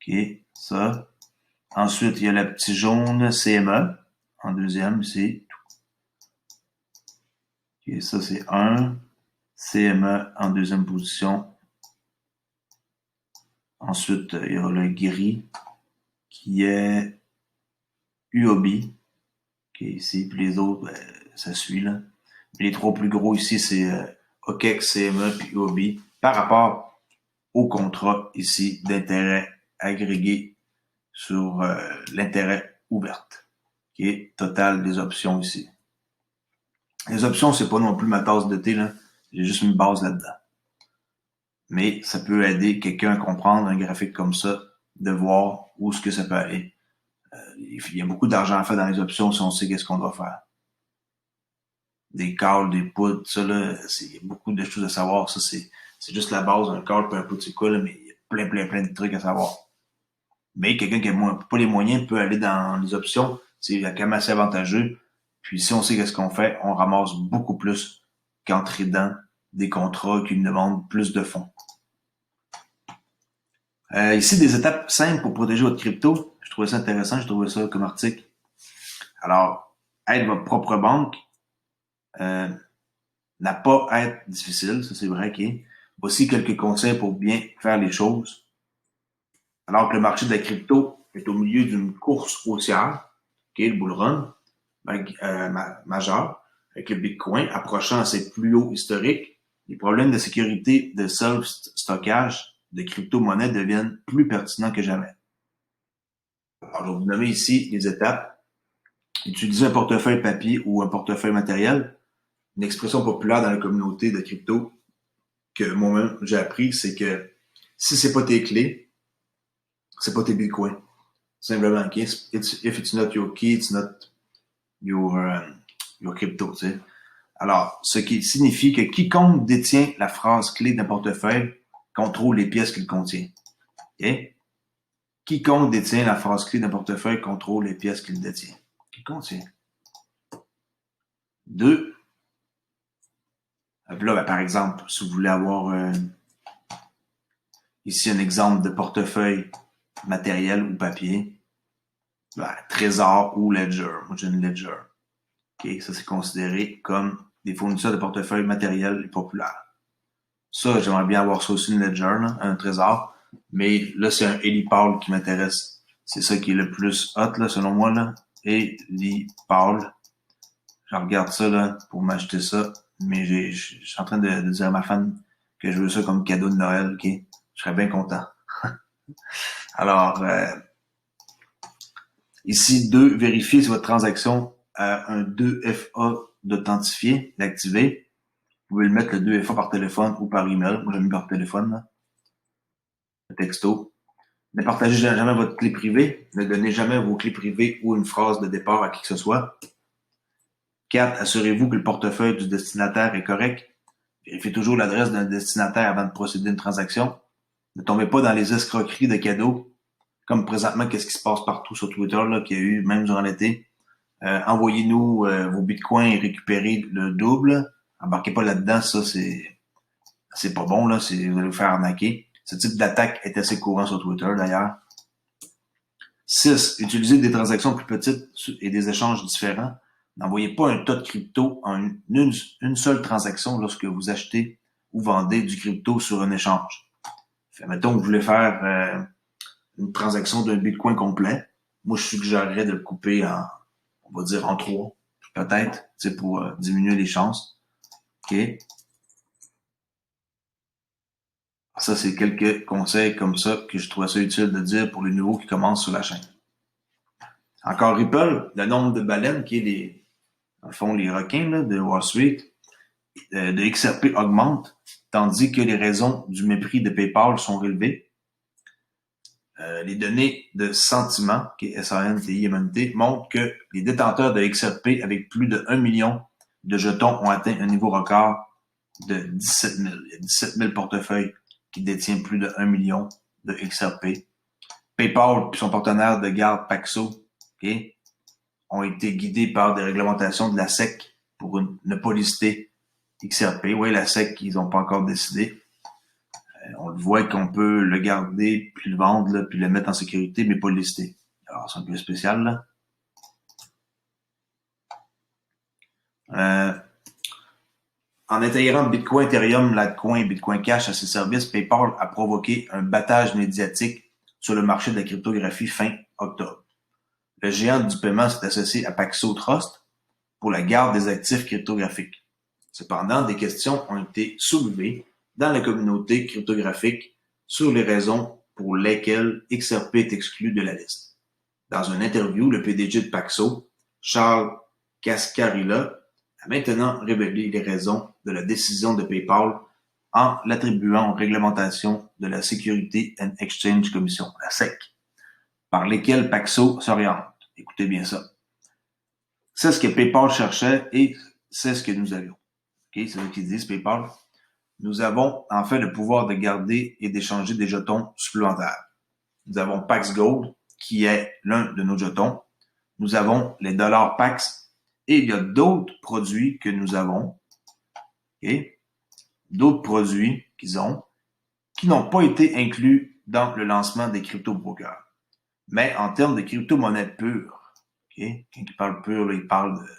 OK, ça. Ensuite, il y a le petit jaune CME en deuxième ici. OK, ça c'est 1. CME en deuxième position. Ensuite, il y a le gris qui est UOB. OK, ici. Puis les autres, ça suit là. Les trois plus gros ici, c'est OKEX, CME puis UOB par rapport au contrat ici d'intérêt agrégé sur l'intérêt ouvert, qui est total des options ici. Les options, c'est pas non plus ma tasse de thé, là. J'ai juste une base là-dedans. Mais ça peut aider quelqu'un à comprendre un graphique comme ça, de voir où est-ce que ça peut aller. Il y a beaucoup d'argent à faire dans les options si on sait qu'est-ce qu'on doit faire. Des calls, des puts, ça là, il y a beaucoup de choses à savoir. Ça, c'est juste la base, un call puis un put, c'est quoi, là, mais il y a plein de trucs à savoir. Mais quelqu'un qui n'a pas les moyens peut aller dans les options. C'est quand même assez avantageux. Puis si on sait qu'est-ce qu'on fait, on ramasse beaucoup plus qu'en tradant des contrats qui nous demandent plus de fonds. Ici, des étapes simples pour protéger votre crypto. Je trouvais ça intéressant, je trouvais ça comme article. Alors, être votre propre banque n'a pas à être difficile, ça c'est vrai. Voici quelques conseils pour bien faire les choses. Alors que le marché de la crypto est au milieu d'une course haussière, le bull run, majeur, avec le Bitcoin approchant à ses plus hauts historiques, les problèmes de sécurité de self-stockage de crypto-monnaies deviennent plus pertinents que jamais. Alors, je vais vous nommer ici les étapes. Utiliser un portefeuille papier ou un portefeuille matériel. Une expression populaire dans la communauté de crypto que moi-même j'ai appris, c'est que si c'est pas tes clés, c'est pas tes bitcoins. Simplement, okay? If it's not your key, it's not your crypto, tu sais. Alors, ce qui signifie que quiconque détient la phrase clé d'un portefeuille contrôle les pièces qu'il contient. Okay? Quiconque détient la phrase clé d'un portefeuille contrôle les pièces qu'il détient. Qu'il contient. 2. Là, par exemple, si vous voulez avoir ici un exemple de portefeuille matériel ou papier, Trésor ou Ledger. Moi, j'ai une Ledger. Okay, ça, c'est considéré comme des fournisseurs de portefeuille matériel populaires. Ça, j'aimerais bien avoir ça aussi, une Ledger, là, un Trésor. Mais là, c'est un Elipal qui m'intéresse. C'est ça qui est le plus hot, là, selon moi, là. Elipal. Je regarde ça, là, pour m'acheter ça. Mais je suis en train de dire à ma femme que je veux ça comme cadeau de Noël, ok? Je serais bien content. Alors, ici, 2, vérifiez si votre transaction a un 2FA d'authentifié, d'activer. Vous pouvez le mettre le 2FA par téléphone ou par email. Moi, j'ai mis par téléphone, là. Le texto. Ne partagez jamais votre clé privée. Ne donnez jamais vos clés privées ou une phrase de départ à qui que ce soit. 4. Assurez-vous que le portefeuille du destinataire est correct. Vérifiez toujours l'adresse d'un destinataire avant de procéder à une transaction. Ne tombez pas dans les escroqueries de cadeaux, comme présentement, qu'est-ce qui se passe partout sur Twitter, là, qu'il y a eu, même durant l'été. Envoyez-nous vos bitcoins et récupérez le double. Embarquez pas là-dedans, ça, c'est pas bon, là, vous allez vous faire arnaquer. Ce type d'attaque est assez courant sur Twitter, d'ailleurs. 6. Utilisez des transactions plus petites et des échanges différents. N'envoyez pas un tas de crypto en une seule transaction lorsque vous achetez ou vendez du crypto sur un échange. Mettons que vous voulez faire une transaction d'un bitcoin complet. Moi, je suggérerais de le couper on va dire en 3, peut-être, pour diminuer les chances. OK? Ça, c'est quelques conseils comme ça que je trouve ça utile de dire pour les nouveaux qui commencent sur la chaîne. Encore Ripple, le nombre de baleines qui est dans le fond, les requins là, de Wall Street, de XRP augmentent, tandis que les raisons du mépris de PayPal sont relevées. Les données de Sentiment, qui est SANTIMNT, montrent que les détenteurs de XRP avec plus de 1 million de jetons ont atteint un niveau record de 17 000. Il y a 17 000 portefeuilles qui détiennent plus de 1 million de XRP. PayPal et son partenaire de garde Paxos, okay, ont été guidés par des réglementations de la SEC pour ne pas lister XRP. Oui, la SEC, ils n'ont pas encore décidé. On le voit qu'on peut le garder, puis le vendre, là, puis le mettre en sécurité, mais pas le lister. Alors, c'est un peu spécial, là. En intégrant Bitcoin, Ethereum, Litecoin et Bitcoin Cash à ses services, PayPal a provoqué un battage médiatique sur le marché de la cryptographie fin octobre. Le géant du paiement s'est associé à Paxos Trust pour la garde des actifs cryptographiques. Cependant, des questions ont été soulevées dans la communauté cryptographique sur les raisons pour lesquelles XRP est exclu de la liste. Dans une interview, le PDG de Paxos, Charles Cascarilla, a maintenant révélé les raisons de la décision de PayPal en l'attribuant aux réglementations de la Security and Exchange Commission, la SEC, par lesquelles Paxos s'oriente. Écoutez bien ça. C'est ce que PayPal cherchait et c'est ce que nous avions. Okay, c'est ce qu'ils disent, PayPal. Nous avons en fait le pouvoir de garder et d'échanger des jetons supplémentaires. Nous avons Pax Gold, qui est l'un de nos jetons. Nous avons les dollars Pax et il y a d'autres produits que nous avons. Okay, d'autres produits qu'ils ont qui n'ont pas été inclus dans le lancement des crypto-brokers. Mais en termes de crypto-monnaie pure, okay, quand ils parlent pure, là, ils parlent de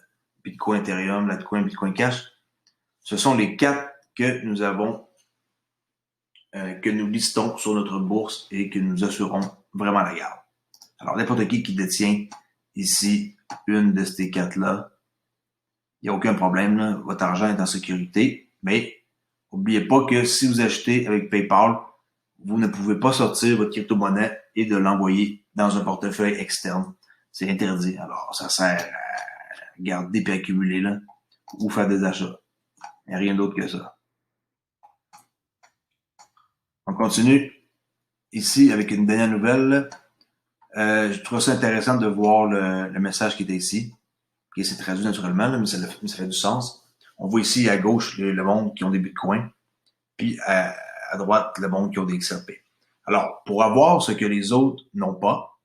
Bitcoin, Ethereum, Litecoin, Bitcoin Cash. Ce sont les 4 que nous avons, que nous listons sur notre bourse et que nous assurons vraiment la garde. Alors, n'importe qui détient ici une de ces 4-là, il n'y a aucun problème, là. Votre argent est en sécurité, mais n'oubliez pas que si vous achetez avec PayPal, vous ne pouvez pas sortir votre crypto-monnaie et de l'envoyer dans un portefeuille externe. C'est interdit. Alors, ça sert à garder puis accumuler, là, ou faire des achats. Il n'y a rien d'autre que ça. On continue ici avec une dernière nouvelle. Je trouve ça intéressant de voir le message qui était ici. Okay, c'est traduit naturellement, là, mais ça fait du sens. On voit ici à gauche le monde qui ont des bitcoins, puis à droite le monde qui ont des XRP. Alors, pour avoir ce que les autres n'ont pas,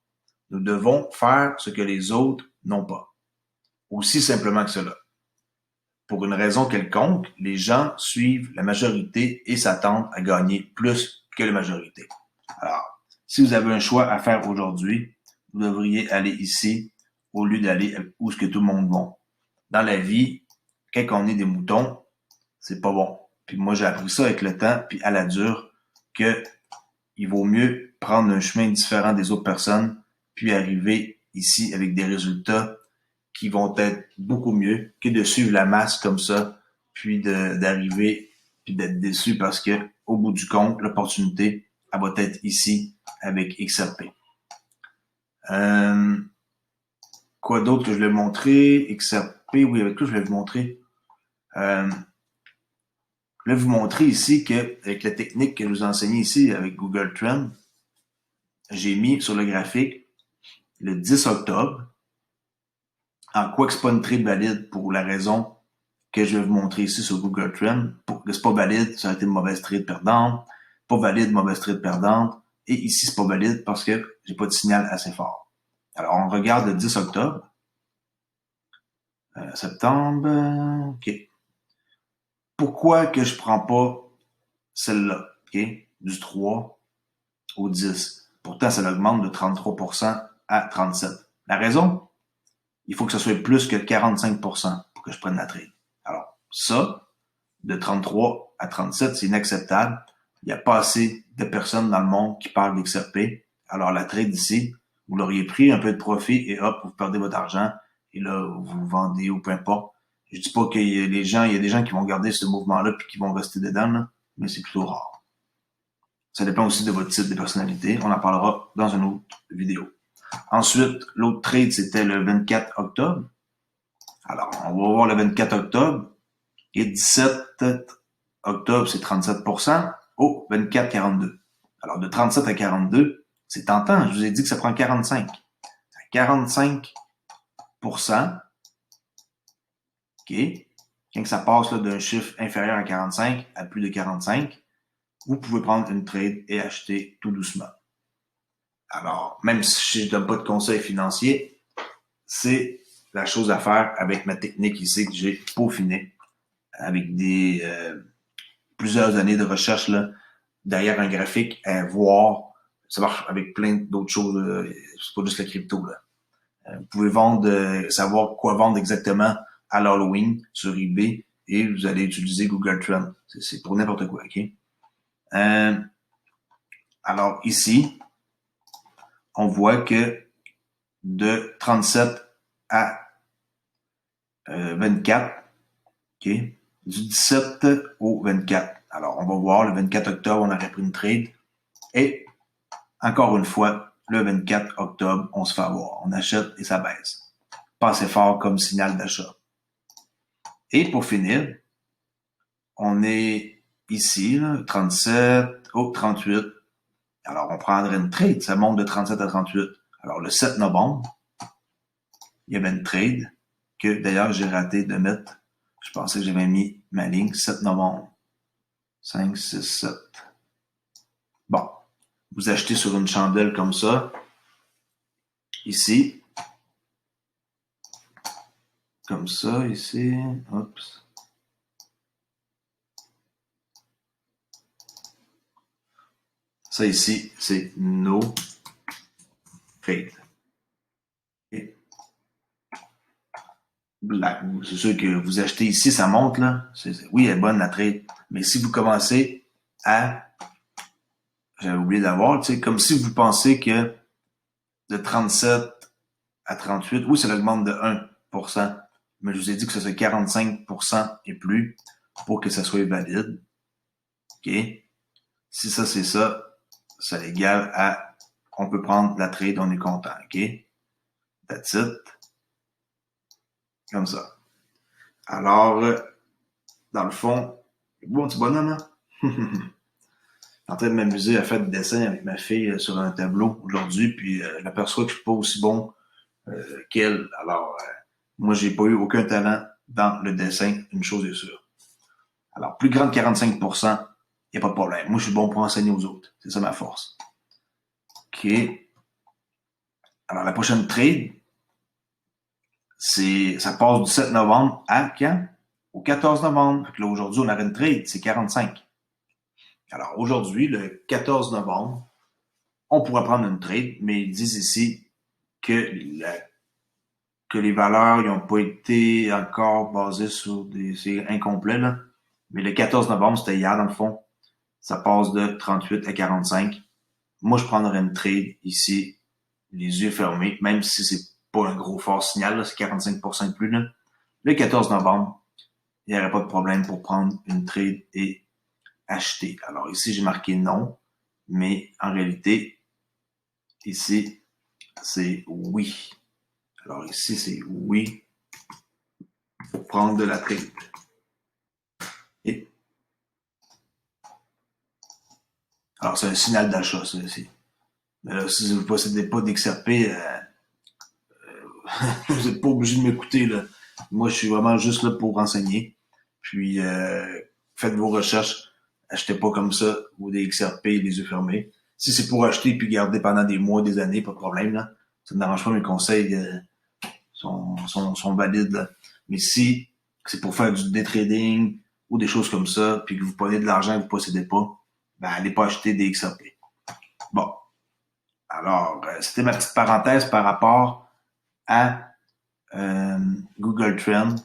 nous devons faire ce que les autres n'ont pas. Aussi simplement que cela. Pour une raison quelconque, les gens suivent la majorité et s'attendent à gagner plus que la majorité. Alors, si vous avez un choix à faire aujourd'hui, vous devriez aller ici au lieu d'aller où est-ce que tout le monde va. Dans la vie, quand on est des moutons, c'est pas bon. Puis moi, j'ai appris ça avec le temps, puis à la dure, que il vaut mieux prendre un chemin différent des autres personnes, puis arriver ici avec des résultats qui vont être beaucoup mieux que de suivre la masse comme ça, puis d'arriver puis d'être déçu parce que au bout du compte, l'opportunité, elle va être ici avec XRP. Quoi d'autre que je voulais vous montrer? XRP, oui, avec quoi je voulais vous montrer? Je voulais vous montrer ici que avec la technique que je vous enseignais ici avec Google Trends, j'ai mis sur le graphique le 10 octobre. En quoi que c'est pas une trade valide pour la raison que je vais vous montrer ici sur Google Trends. Pour que c'est pas valide, ça a été une mauvaise trade perdante. Pas valide, mauvaise trade perdante. Et ici, c'est pas valide parce que j'ai pas de signal assez fort. Alors, on regarde le 10 octobre. Septembre, OK. Pourquoi que je prends pas celle-là, OK? Du 3 au 10. Pourtant, ça augmente de 33% à 37%. La raison? Il faut que ça soit plus que 45% pour que je prenne la trade. Alors, ça, de 33 à 37, c'est inacceptable. Il n'y a pas assez de personnes dans le monde qui parlent d'XRP. Alors, la trade ici, vous l'auriez pris un peu de profit et hop, vous perdez votre argent et là, vous vendez ou peu importe. Je dis pas qu'il y a des gens qui vont garder ce mouvement-là puis qui vont rester dedans, là, mais c'est plutôt rare. Ça dépend aussi de votre type de personnalité. On en parlera dans une autre vidéo. Ensuite, l'autre trade, c'était le 24 octobre. Alors, on va voir le 24 octobre. Et 17 octobre, c'est 37%. Oh, 24, 42. Alors, de 37 à 42, c'est tentant. Je vous ai dit que ça prend 45. À 45%, OK, quand ça passe là, d'un chiffre inférieur à 45 à plus de 45, vous pouvez prendre une trade et acheter tout doucement. Alors, même si je ne donne pas de conseils financiers, c'est la chose à faire avec ma technique ici que j'ai peaufinée, avec des plusieurs années de recherche là, derrière un graphique à voir. Ça marche avec plein d'autres choses. C'est pas juste la crypto. Là. Vous pouvez savoir quoi vendre exactement à l'Halloween sur eBay et vous allez utiliser Google Trends. C'est pour n'importe quoi, OK? Alors ici, on voit que de 37 à 24, OK? Du 17 au 24. Alors, on va voir, le 24 octobre, on aurait pris une trade. Et, encore une fois, le 24 octobre, on se fait avoir. On achète et ça baisse. Pas assez fort comme signal d'achat. Et pour finir, on est ici, là, 37 au 38. Alors, on prendrait une trade. Ça monte de 37 à 38. Alors, le 7 novembre, il y avait une trade que, d'ailleurs, j'ai raté de mettre. Je pensais que j'avais mis ma ligne 7 novembre. 5, 6, 7. Bon. Vous achetez sur une chandelle comme ça. Ici. Comme ça, ici. Oups. Ça ici, c'est no trade. C'est sûr que vous achetez ici, ça monte, là. Oui, elle est bonne, la trade. Mais si vous commencez à... J'avais oublié d'avoir, tu sais, comme si vous pensez que de 37 à 38, oui, ça l'augmente de 1%, mais je vous ai dit que ce serait 45% et plus pour que ça soit valide. OK? Si ça, c'est ça, ça égale à, on peut prendre la trade, on est content. OK? That's it. Comme ça. Alors, dans le fond, bon petit bonhomme, hein? En train de m'amuser à faire des dessins avec ma fille sur un tableau aujourd'hui, puis je m'aperçois que je suis pas aussi bon qu'elle. Alors, moi, j'ai pas eu aucun talent dans le dessin, une chose est sûre. Alors, plus grand de 45%, il n'y a pas de problème. Moi, je suis bon pour enseigner aux autres. C'est ça ma force. OK. Alors, la prochaine trade, ça passe du 7 novembre à quand? Au 14 novembre. Fait que là, aujourd'hui, on avait une trade, c'est 45. Alors, aujourd'hui, le 14 novembre, on pourrait prendre une trade, mais ils disent ici que les valeurs n'ont pas été encore basées sur c'est incomplet, là. Mais le 14 novembre, c'était hier, dans le fond. Ça passe de 38 à 45. Moi, je prendrais une trade ici, les yeux fermés, même si c'est pas un gros fort signal, là, c'est 45% de plus, là. Le 14 novembre, il n'y aurait pas de problème pour prendre une trade et acheter. Alors ici, j'ai marqué non, mais en réalité, ici, c'est oui. Alors ici, c'est oui pour prendre de la trade. Et alors, c'est un signal d'achat, ça ici. Mais là, si vous ne possédez pas d'XRP, vous n'êtes pas obligé de m'écouter, là. Moi, je suis vraiment juste là pour renseigner. Puis, faites vos recherches. Achetez pas comme ça, ou des XRP les yeux fermés. Si c'est pour acheter puis garder pendant des mois, des années, pas de problème, là. Ça ne dérange pas, mes conseils sont valides, là. Mais si c'est pour faire du day trading ou des choses comme ça, puis que vous prenez de l'argent que vous possédez pas, ben, allez pas acheter des XRP. Bon. Alors, c'était ma petite parenthèse par rapport à Google Trend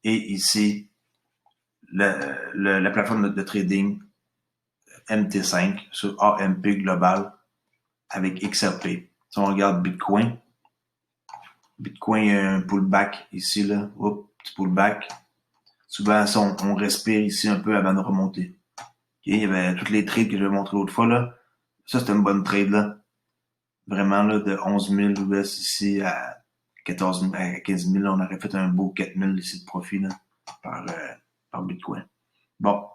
et ici la plateforme de trading MT5 sur AMP Global avec XRP. Si on regarde Bitcoin a un pullback ici, là. Oups, petit pullback. Souvent, on respire ici un peu avant de remonter. Okay, il y avait toutes les trades que je vais montrer l'autre fois, là. Ça, c'était une bonne trade, là. Vraiment, là, de 11 000 US ici à 15 000, on aurait fait un beau 4 000 ici de profit, là, par Bitcoin. Bon.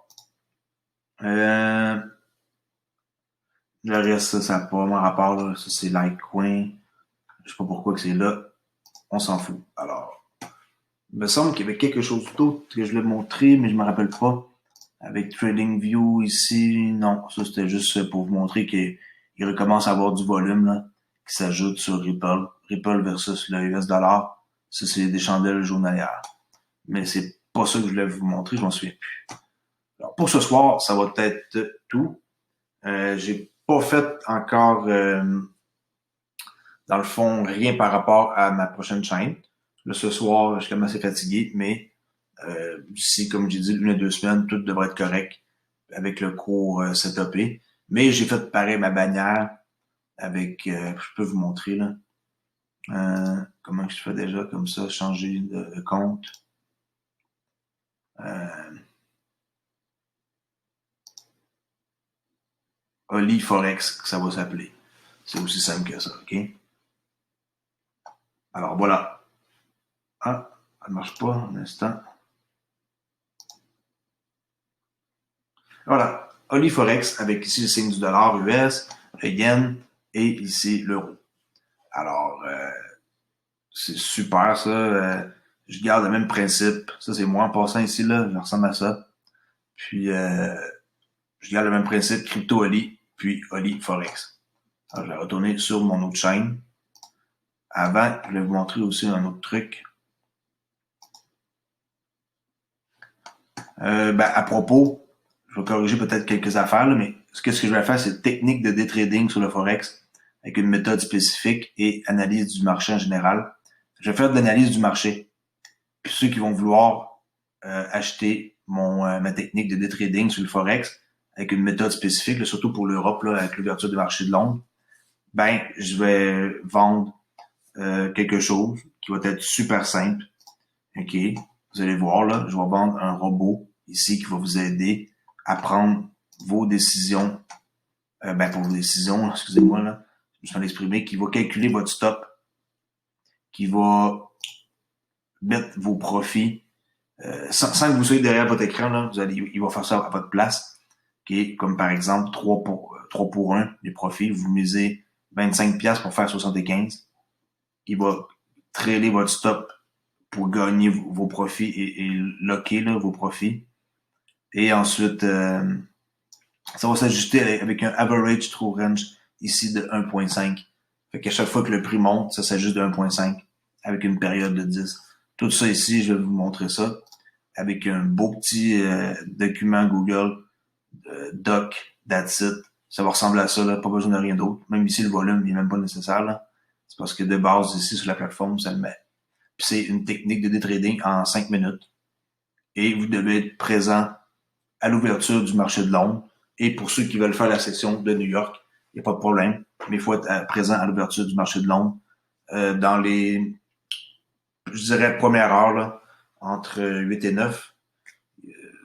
Le reste, ça n'a pas vraiment rapport, là. Ça, c'est Litecoin. Je sais pas pourquoi que c'est là. On s'en fout. Alors, il me semble qu'il y avait quelque chose d'autre que je voulais montrer, mais je me rappelle pas. Avec TradingView ici, non. Ça, c'était juste pour vous montrer qu'il recommence à avoir du volume, là, qui s'ajoute sur Ripple. Ripple versus le US dollar. Ça, c'est des chandelles journalières. Mais c'est pas ça que je voulais vous montrer, je m'en souviens plus. Alors, pour ce soir, ça va être tout. J'ai pas fait encore, dans le fond, rien par rapport à ma prochaine chaîne. Là, ce soir, je suis quand même assez fatigué, mais d'ici, comme j'ai dit, 1 à 2 semaines, tout devrait être correct avec le cours setupé. Mais j'ai fait pareil ma bannière avec, je peux vous montrer là, comment je fais déjà comme ça, changer de compte. Oli Forex, ça va s'appeler. C'est aussi simple que ça, ok? Alors voilà. Ah, ça ne marche pas un instant. Voilà. Oli Forex avec ici le signe du dollar US, le yen et ici l'euro. Alors, c'est super ça. Je garde le même principe. Ça, c'est moi en passant ici, là. Je ressemble à ça. Puis, je garde le même principe. Crypto Oli, puis Oli Forex. Alors, je vais retourner sur mon autre chaîne. Avant, je vais vous montrer aussi un autre truc. À propos, je vais corriger peut-être quelques affaires, là, mais ce que je vais faire, c'est technique de day trading sur le Forex avec une méthode spécifique et analyse du marché en général. Je vais faire de l'analyse du marché. Puis ceux qui vont vouloir acheter ma technique de day trading sur le Forex avec une méthode spécifique, là, surtout pour l'Europe, là, avec l'ouverture des marchés de Londres, ben, je vais vendre quelque chose qui va être super simple. OK? Vous allez voir, là, je vais vendre un robot ici qui va vous aider à prendre vos décisions. Pour vos décisions, excusez-moi, là, je vais l'exprimer, qui va calculer votre stop, qui va mettre vos profits, sans que vous soyez derrière votre écran, là, il va faire ça à votre place. Okay? Comme par exemple, 3 pour 1, les profits, vous misez 25$ pour faire 75. Il va trailer votre stop pour gagner vos profits et locker là, vos profits. Et ensuite, ça va s'ajuster avec un average true range ici de 1.5. Fait qu'à chaque fois que le prix monte, ça s'ajuste de 1.5 avec une période de 10. Tout ça ici, je vais vous montrer ça avec un beau petit document Google Doc, that's it. Ça va ressembler à ça, là, pas besoin de rien d'autre. Même ici, le volume n'est même pas nécessaire. Là. C'est parce que de base, ici, sur la plateforme, ça le met. Puis c'est une technique de day trading en 5 minutes. Et vous devez être présent à l'ouverture du marché de Londres. Et pour ceux qui veulent faire la session de New York, il n'y a pas de problème. Mais il faut être présent à l'ouverture du marché de Londres dans les, je dirais, première heure, là, entre 8 et 9.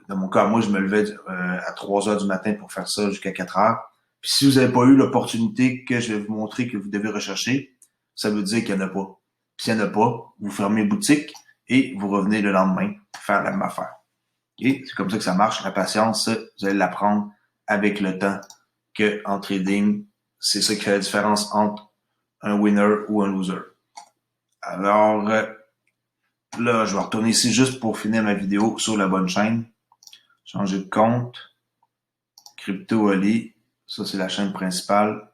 Dans mon cas, moi, je me levais à 3 heures du matin pour faire ça jusqu'à 4 heures. Puis si vous n'avez pas eu l'opportunité que je vais vous montrer que vous devez rechercher, ça veut dire qu'il n'y en a pas. Puis s'il n'y en a pas, vous fermez boutique et vous revenez le lendemain faire la même affaire. Okay? C'est comme ça que ça marche. La patience, vous allez l'apprendre avec le temps que en trading, c'est ça qui fait la différence entre un winner ou un loser. Alors, là, je vais retourner ici juste pour finir ma vidéo sur la bonne chaîne. Changer de compte. Crypto Ali. Ça, c'est la chaîne principale.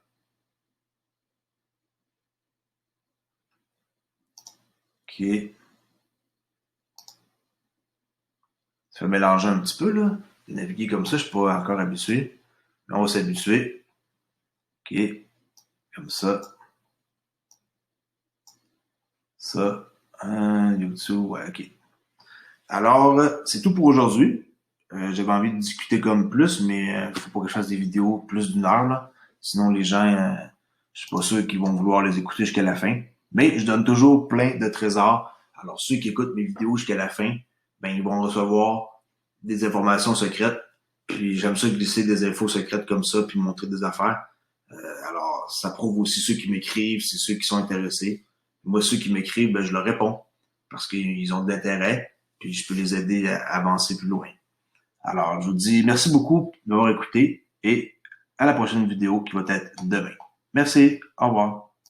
OK. Ça va mélanger un petit peu, là. De naviguer comme ça, je suis pas encore habitué. Mais on va s'habituer. OK. Comme ça. Ça. YouTube. Ouais, OK. Alors, c'est tout pour aujourd'hui. J'avais envie de discuter comme plus, mais faut pas que je fasse des vidéos plus d'une heure, là. Sinon, les gens, je suis pas sûr qu'ils vont vouloir les écouter jusqu'à la fin. Mais je donne toujours plein de trésors. Alors, ceux qui écoutent mes vidéos jusqu'à la fin, ben, ils vont recevoir des informations secrètes. Puis, j'aime ça glisser des infos secrètes comme ça, puis montrer des affaires. Alors, ça prouve aussi ceux qui m'écrivent, c'est ceux qui sont intéressés. Moi, ceux qui m'écrivent, ben, je leur réponds. Parce qu'ils ont de l'intérêt, puis je peux les aider à avancer plus loin. Alors, je vous dis merci beaucoup de m'avoir écouté et à la prochaine vidéo qui va être demain. Merci, au revoir.